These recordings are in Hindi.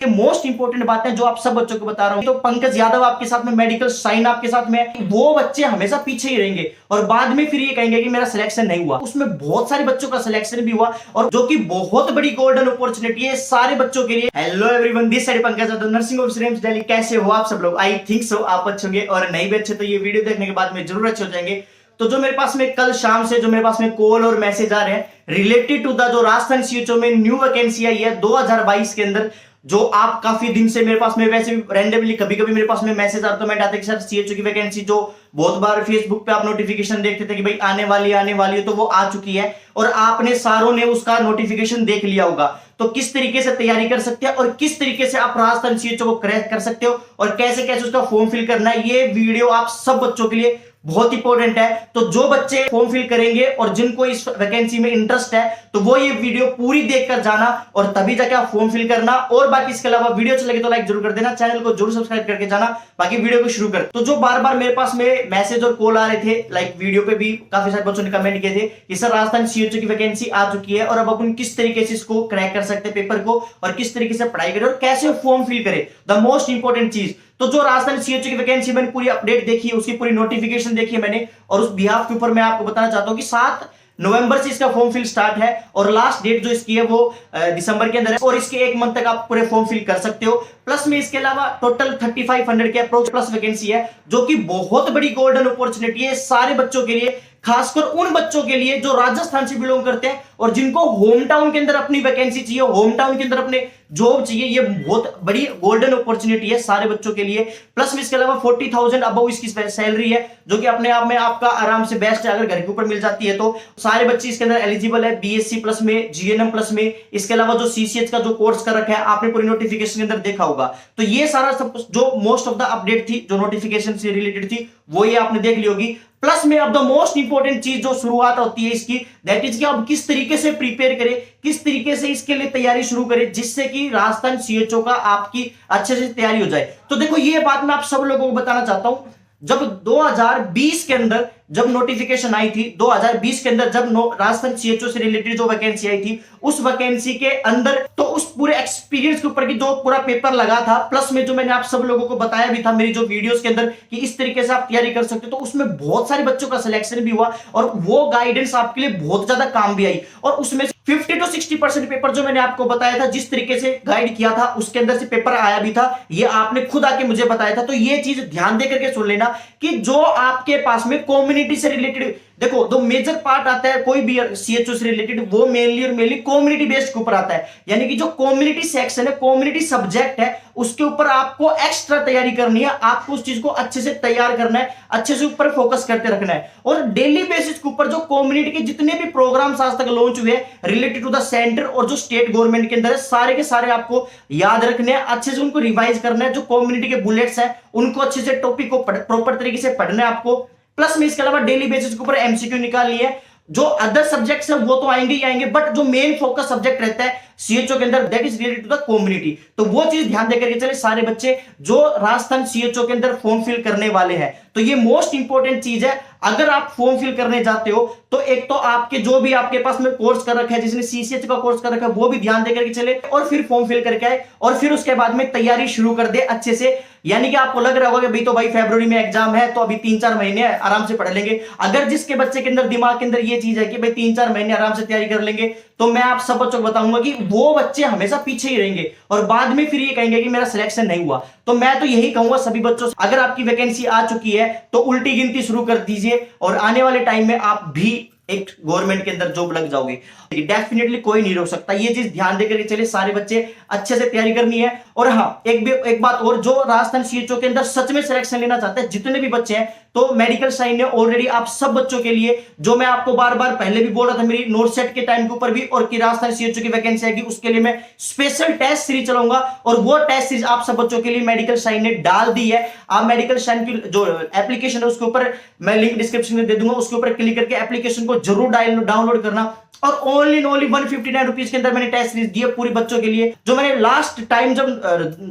मोस्ट इंपोर्टेंट बात है जो आप सब बच्चों को बता रहा हूं। तो पंकज यादव आपके साथ में, मेडिकल साइन आपके साथ में, वो बच्चे हमेशा पीछे ही रहेंगे और बाद में फिर ये कहेंगे कि मेरा सिलेक्शन नहीं हुआ। उसमें बहुत सारे बच्चों का सिलेक्शन भी हुआ और जो कि बहुत बड़ी गोल्डन अपॉर्चुनिटी है सारे बच्चों के लिए। Hello everyone, this side Pankaj Yadav, nursing of SIMS Delhi. कैसे हो आप सब लोग? आई थिंक सो आप अच्छे होंगे और नहीं भी अच्छे तो ये वीडियो देखने के बाद में जरूर अच्छे हो जाएंगे। तो जो मेरे पास में कल शाम से जो मेरे पास में कॉल और मैसेज आ रहे हैं रिलेटेड टू द जो राजस्थान सीएचओ में न्यू वैकेंसी आई है 2022 के अंदर, जो आप काफी दिन से मेरे पास में, वैसे भी रैंडमली कभी कभी मेरे पास में मैसेज ऑटोमेट आते हैं कि सर सीएचओ की वैकेंसी, जो बहुत बार फेसबुक पे आप नोटिफिकेशन देखते थे कि भाई आने वाली है, तो वो आ चुकी है और आपने सारों ने उसका नोटिफिकेशन देख लिया होगा। तो किस तरीके से तैयारी कर सकते हैं और किस तरीके से आप राजस्थान सीएचओ को क्रैक कर सकते हो और कैसे कैसे उसका फॉर्म फिल करना है, ये वीडियो आप सब बच्चों के लिए बहुत इंपॉर्टेंट है। तो जो बच्चे फॉर्म फिल करेंगे और जिनको इस वैकेंसी में इंटरेस्ट है तो वो ये वीडियो पूरी देखकर जाना और तभी जाके आप फॉर्म फिल करना। और बाकी इसके अलावा वीडियो अच्छी लगे तो लाइक जरूर कर देना, चैनल को जरूर सब्सक्राइब करके जाना। बाकी वीडियो को शुरू कर। तो जो बार बार मेरे पास में मैसेज और कॉल आ रहे थे, लाइक वीडियो पे भी काफी सारे बच्चों ने कमेंट किए थे कि सर राजस्थान सीएचओ की वैकेंसी आ चुकी है और अब अपन किस तरीके से इसको क्रैक कर सकते हैं पेपर को और किस तरीके से पढ़ाई करें और कैसे फॉर्म फिल करें, द मोस्ट इंपॉर्टेंट चीज। तो जो राजस्थान सीएचओ की वैकेंसी मैंने पूरी अपडेट देखी, उसकी पूरी नोटिफिकेशन देखी है मैंने, और उस बिहाफ के ऊपर मैं आपको बताना चाहता हूं कि 7 नवंबर से इसका फॉर्म फिल स्टार्ट है और लास्ट डेट जो इसकी है वो दिसंबर के अंदर है और इसके 1 मंथ तक आप पूरे फॉर्म फिल कर सकते हो। प्लस में इसके अलावा टोटल 3500 के अप्रोच प्लस वैकेंसी है, जो कि बहुत बड़ी गोल्डन अपॉर्चुनिटी है सारे बच्चों के लिए, खासकर उन बच्चों के लिए जो राजस्थान से बिलोंग करते हैं और जिनको होम टाउन के अंदर अपनी वैकेंसी चाहिए, होम टाउन के अंदर अपने जॉब चाहिए। ये बहुत बड़ी गोल्डन अपॉर्चुनिटी है सारे बच्चों के लिए। प्लस में इसके अलावा 40,000 अबव इसकी सैलरी है, जो कि अपने आप में आपका आराम से बेस्ट है। अगर घर के ऊपर मिल जाती है तो सारे बच्चे इसके अंदर एलिजिबल है, बीएससी प्लस में, जीएनएम प्लस में। इसके अलावा जो सीसीएच का जो कोर्स कर रखा है आपने पूरी नोटिफिकेशन के अंदर देखा होगा। तो ये सारा सब जो मोस्ट ऑफ द अपडेट थी जो नोटिफिकेशन से रिलेटेड थी वो ये आपने देख ली होगी। प्लस में अब द मोस्ट इंपॉर्टेंट चीज जो शुरुआत होती है इसकी, दैट इज कि अब किस तरीके से प्रिपेयर करें, किस तरीके से इसके लिए तैयारी शुरू करें जिससे कि राजस्थान सीएचओ का आपकी अच्छे से तैयारी हो जाए। तो देखो ये बात मैं आप सब लोगों को बताना चाहता हूं। जब 2020 के अंदर जब नोटिफिकेशन आई थी, 2020 के अंदर जब राजस्थान सीएचओ से रिलेटेड जो वैकेंसी आई थी, उस वैकेंसी के अंदर तो उस पूरे एक्सपीरियंस के ऊपर की जो पूरा पेपर लगा था, प्लस में जो मैंने आप सब लोगों को बताया भी था मेरी जो वीडियोस के अंदर कि इस तरीके से आप तैयारी कर सकते हो, तो उसमें बहुत सारे बच्चों का सिलेक्शन भी हुआ और वो गाइडेंस आपके लिए बहुत ज्यादा काम भी आई। और उसमें 50 to 60% पेपर जो मैंने आपको बताया था, जिस तरीके से गाइड किया था उसके अंदर से पेपर आया भी था, ये आपने खुद आके मुझे बताया था। तो ये चीज ध्यान दे करके सुन लेना कि जो आपके पास में कम्युनिटी से रिलेटेड, देखो जो मेजर पार्ट आता है कोई भी सीएचओ से रिलेटेड, वो मेनली और मेनली कम्युनिटी बेस्ड के ऊपर आता है। यानी कि जो कम्युनिटी सेक्शन है, कम्युनिटी सब्जेक्ट है, उसके ऊपर आपको एक्स्ट्रा तैयारी करनी है, आपको उस चीज को अच्छे से तैयार करना है, अच्छे से ऊपर फोकस करते रखना है। और डेली बेसिस के ऊपर जो कम्युनिटी के जितने भी प्रोग्राम्स आज तक लॉन्च हुए रिलेटेड टू द सेंटर और जो स्टेट गवर्नमेंट के अंदर है, सारे के सारे आपको याद रखने हैं, अच्छे से उनको रिवाइज करना है। जो कम्युनिटी के बुलेट्स है उनको अच्छे से टॉपिक को प्रॉपर तरीके से पढ़ना है आपको। प्लस में इसके अलावा डेली बेसिस के ऊपर एमसीक्यू निकालनी है। जो अदर सब्जेक्ट्स है वो तो आएंगे ही आएंगे, बट जो मेन फोकस सब्जेक्ट रहता है सीएचओ के अंदर, that is related to the community. तो वो चीज ध्यान देकर के चले सारे बच्चे जो राजस्थान सीएचओ के अंदर फॉर्म फिल करने वाले हैं। तो ये मोस्ट इंपॉर्टेंट चीज है। अगर आप फॉर्म फिल करने जाते हो तो एक तो आपके जो भी आपके पास में कोर्स कर रखा है, जिसने सीसीएच का कोर्स कर रखा है, वो भी ध्यान देकर के चले और फिर फॉर्म फिल करके आए और फिर उसके बाद में तैयारी शुरू कर दे अच्छे से। यानी कि आपको लग रहा होगा कि भाई तो भाई फरवरी में एग्जाम है तो अभी 3-4 महीने आराम से पढ़ लेंगे। अगर जिसके बच्चे के अंदर दिमाग के अंदर ये चीज है कि भाई 3-4 महीने आराम से तैयारी कर लेंगे, तो मैं आप सब बच्चों को बताऊंगा कि वो बच्चे हमेशा पीछे ही रहेंगे और बाद में फिर ये कहेंगे कि मेरा सिलेक्शन नहीं हुआ। तो मैं तो यही कहूंगा सभी बच्चों से, अगर आपकी वैकेंसी आ चुकी है तो उल्टी गिनती शुरू कर दीजिए और आने वाले टाइम में आप भी एक गवर्नमेंट के अंदर जॉब लग जाओगे। डेफिनेटली कोई नहीं रोक सकता। ये चीज ध्यान देकर चले, सारे बच्चे अच्छे से तैयारी करनी है। और हाँ, एक बात और, जो राजस्थान सीएचओ के अंदर सच में सिलेक्शन लेना चाहते हैं जितने भी बच्चे हैं, तो मेडिकल साइन ने ऑलरेडी आप सब बच्चों के लिए, जो मैं आपको बार बार पहले भी बोल रहा था मेरी नोट सेट के टाइम के ऊपर भी, और कि राजस्थान सीएचओ की वैकेंसी आएगी उसके लिए मैं स्पेशल टेस्ट सीरीज चलाऊंगा और वो टेस्ट सीरीज आप सब बच्चों के लिए मेडिकल साइन ने डाल दी है। आप मेडिकल साइन की जो एप्लीकेशन है उसके ऊपर मैं लिंक डिस्क्रिप्शन में दे दूंगा, उसके ऊपर क्लिक करके एप्लीकेशन को जरूर डाउनलोड करना। और ओनली 159 रुपीज के अंदर मैंने टेस्ट सीरीज दी है पूरी बच्चों के लिए। जो मैंने लास्ट टाइम जब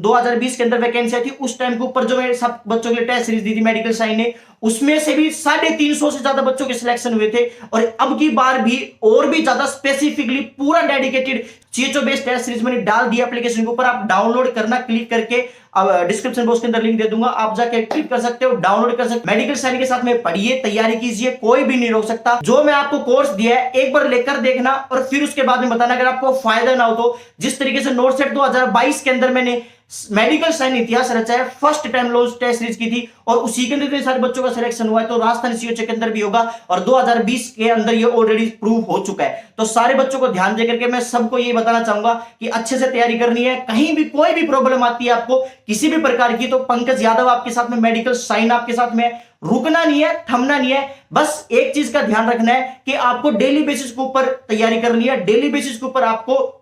2020 के अंदर वैकेंसी आई थी उस टाइम के ऊपर जो मैंने सब बच्चों के लिए टेस्ट सीरीज दी थी मेडिकल साइन ने, उसमें से भी 350 से ज्यादा बच्चों के सिलेक्शन हुए थे। और अब की बार भी और भी ज्यादा स्पेसिफिकली पूरा dedicated CHO based test series मैंने डाल दिया एप्लीकेशन के ऊपर। आप डाउनलोड करना, क्लिक करके डिस्क्रिप्शन बॉक्स के अंदर लिंक दे दूंगा, आप जाके क्लिक कर सकते हो, डाउनलोड कर सकते हो। मेडिकल साइन के साथ में पढ़िए, तैयारी कीजिए, कोई भी नहीं रोक सकता। जो मैं आपको कोर्स दिया है एक बार लेकर देखना और फिर उसके बाद में बताना। अगर आपको फायदा ना हो तो जिस तरीके से नोट सेट 2022 के अंदर मैंने मेडिकल साइन इतिहास रचा है, first time launch test series की थी और उसी के अंदर इतने सारे बच्चों का सिलेक्शन हुआ है, तो राजस्थान CHO के अंदर भी होगा और 2020 के अंदर ये ऑलरेडी प्रूव हो चुका है। तो सारे बच्चों को ध्यान देकर के मैं सबको ये बताना चाहूंगा कि अच्छे से तैयारी करनी है। कहीं भी कोई भी प्रॉब्लम आती है आपको किसी भी प्रकार की, तो पंकज यादव आपके साथ में, मेडिकल साइन आपके साथ में, रुकना नहीं है, थमना नहीं है। बस एक चीज का ध्यान रखना है कि आपको डेली बेसिस के ऊपर तैयारी करनी है, डेली बेसिस के ऊपर आपको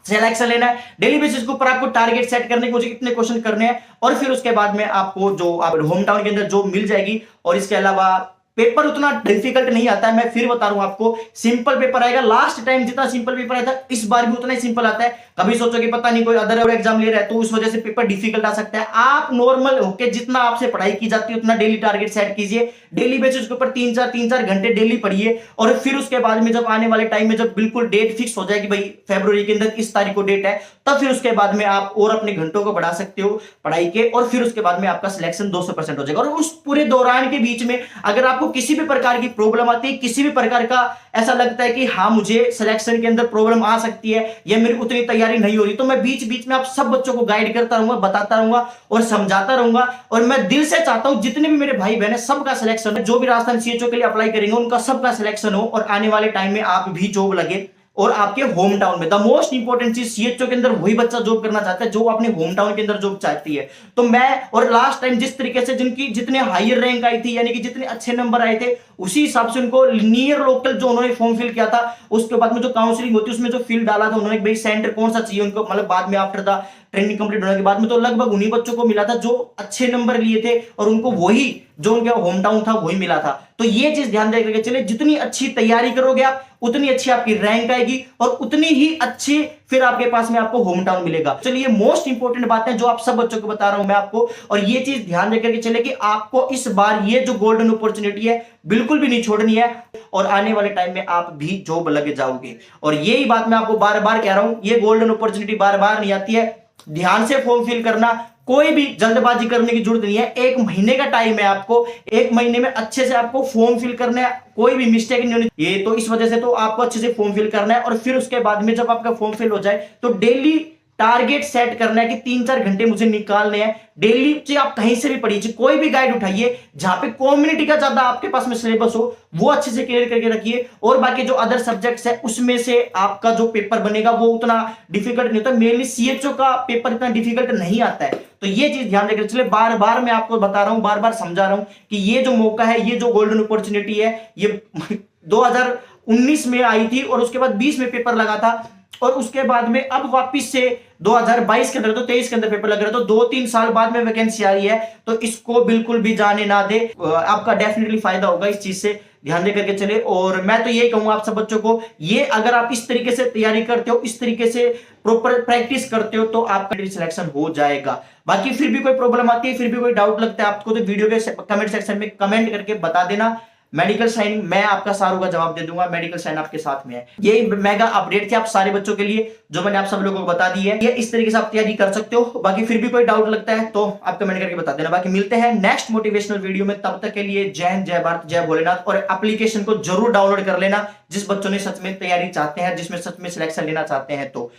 सिलेक्शन लेना है, डेली बेसिस के ऊपर आपको टारगेट सेट करने के, मुझे कितने क्वेश्चन करने हैं और फिर उसके बाद में आपको जो आप होम टाउन के अंदर जॉब मिल जाएगी। और इसके अलावा पेपर उतना डिफिकल्ट नहीं आता है, मैं फिर बता रहा हूं आपको, सिंपल पेपर आएगा। लास्ट टाइम जितना सिंपल पेपर आया था इस बार भी उतना ही सिंपल आता है। कभी सोचो कि पता नहीं कोई अदर एग्जाम ले रहा है तो उस वजह से पेपर डिफिकल्ट आ सकता है। आप नॉर्मल होके जितना आपसे पढ़ाई की जाती है उतना डेली टारगेट सेट कीजिए, डेली बेसिस के ऊपर 3-4 घंटे डेली पढ़िए। और फिर उसके बाद में जब आने वाले टाइम में जब बिल्कुल डेट फिक्स हो जाएगी, भाई फरवरी के अंदर इस तारीख को डेट है, तब फिर उसके बाद में आप और अपने घंटों को बढ़ा सकते हो पढ़ाई के, और फिर उसके बाद में आपका सिलेक्शन 200% हो जाएगा। और उस पूरे दौरान के बीच में अगर आपको किसी भी प्रकार की प्रॉब्लम आती है, किसी भी प्रकार का ऐसा लगता है कि हाँ मुझे सिलेक्शन के अंदर प्रॉब्लम आ सकती है या मेरी उतनी तैयारी नहीं हो रही, तो मैं बीच बीच में आप सब बच्चों को गाइड करता रहूंगा, बताता रहूंगा और समझाता रहूंगा। और मैं दिल से चाहता हूं जितने भी मेरे भाई बहन है सबका सिलेक्शन है, जो भी राजस्थान CHO के लिए अप्लाई करेंगे उनका सबका सिलेक्शन हो और आने वाले टाइम में आप भी जॉब लगे और आपके होम टाउन में। द मोस्ट इंपॉर्टेंट चीज, CHO के अंदर वही बच्चा जॉब करना चाहता है जो अपने होम टाउन के अंदर जॉब चाहती है। तो मैं, और लास्ट टाइम जिस तरीके से जिनकी जितने हायर रैंक आई थी, यानी कि जितने अच्छे नंबर आए थे, उसी हिसाब से उनको नियर लोकल जो उन्होंने फॉर्म फिल किया था, उसके बाद में जो काउंसलिंग होती है उसमें जो फील्ड डाला था उन्होंने, भाई सेंटर कौन सा चाहिए उनको, मतलब बाद में आफ्टर द ट्रेनिंग कंप्लीट होने के बाद में, तो लगभग उन्हीं बच्चों को मिला था जो अच्छे नंबर लिए थे और उनको वही जो उनका होम टाउन था वही मिला था। तो ये चीज ध्यान रख के चले, जितनी अच्छी तैयारी करोगे आप उतनी अच्छी आपकी रैंक आएगी और उतनी ही अच्छी फिर आपके पास में आपको होम टाउन मिलेगा। चलिए मोस्ट इंपॉर्टेंट बात है जो आप सब बच्चों को बता रहा हूं मैं आपको, और ये चीज ध्यान रख के चले कि आपको इस बार ये जो गोल्डन अपॉर्चुनिटी है बिल्कुल भी नहीं छोड़नी है और आने वाले टाइम में आप भी जॉब लग जाओगे। और यही बात मैं आपको बार बार कह रहा हूं, ये गोल्डन अपॉर्चुनिटी बार बार नहीं आती है। ध्यान से फॉर्म फिल करना, कोई भी जल्दबाजी करने की जरूरत नहीं है। 1 महीने का टाइम है आपको, 1 महीने में अच्छे से आपको फॉर्म फिल करना है, कोई भी मिस्टेक नहीं होनी ये, तो इस वजह से तो आपको अच्छे से फॉर्म फिल करना है। और फिर उसके बाद में जब आपका फॉर्म फिल हो जाए तो डेली टारगेट सेट करना है कि 3-4 घंटे मुझे निकालने हैं डेली। चाहे आप कहीं से भी पढ़िए, कोई भी गाइड उठाइए जहां पे कम्युनिटी का ज्यादा आपके पास में सिलेबस हो वो अच्छे से क्लियर करके रखिए, और बाकी जो अदर सब्जेक्ट्स है उसमें से आपका जो पेपर बनेगा वो उतना डिफिकल्ट नहीं होता। मेनली CHO का पेपर इतना डिफिकल्ट नहीं आता है, तो ये चीज ध्यान रखिए। चलिए बार बार मैं आपको बता रहा हूं, बार बार समझा रहा हूं कि ये जो मौका है, ये जो गोल्डन अपॉर्चुनिटी है, ये 2019 में आई थी और उसके बाद 20 में पेपर लगा था और उसके बाद में अब वापस से 2022 के अंदर, तो 23 के अंदर पेपर लग रहा है, तो 2-3 साल बाद में वैकेंसी आ रही है। तो इसको बिल्कुल भी जाने ना दे, आपका डेफिनेटली फायदा होगा इस चीज से, ध्यान दे करके चले। और मैं तो यही कहूंगा आप सब बच्चों को, ये अगर आप इस तरीके से तैयारी करते हो, इस तरीके से प्रॉपर प्रैक्टिस करते हो तो आपका सिलेक्शन हो जाएगा। बाकी फिर भी कोई प्रॉब्लम आती है, फिर भी कोई डाउट लगता है आपको, तो वीडियो के कमेंट सेक्शन में कमेंट करके बता देना। मेडिकल साइन मैं आपका सारों का जवाब दे दूंगा, मेडिकल साइन आपके साथ में है। ये मेगा अपडेट थी आप सारे बच्चों के लिए जो मैंने आप सब लोगों को बता दी है। ये इस तरीके से आप तैयारी कर सकते हो। बाकी फिर भी कोई डाउट लगता है तो आप कमेंट करके बता देना। बाकी मिलते हैं नेक्स्ट मोटिवेशनल वीडियो में, तब तक के लिए जय हिंद, जय भारत, जय भोलेनाथ। और एप्लीकेशन को जरूर डाउनलोड कर लेना जिस बच्चों ने सच में तैयारी चाहते हैं, जिसमें सच में सिलेक्शन लेना चाहते हैं। तो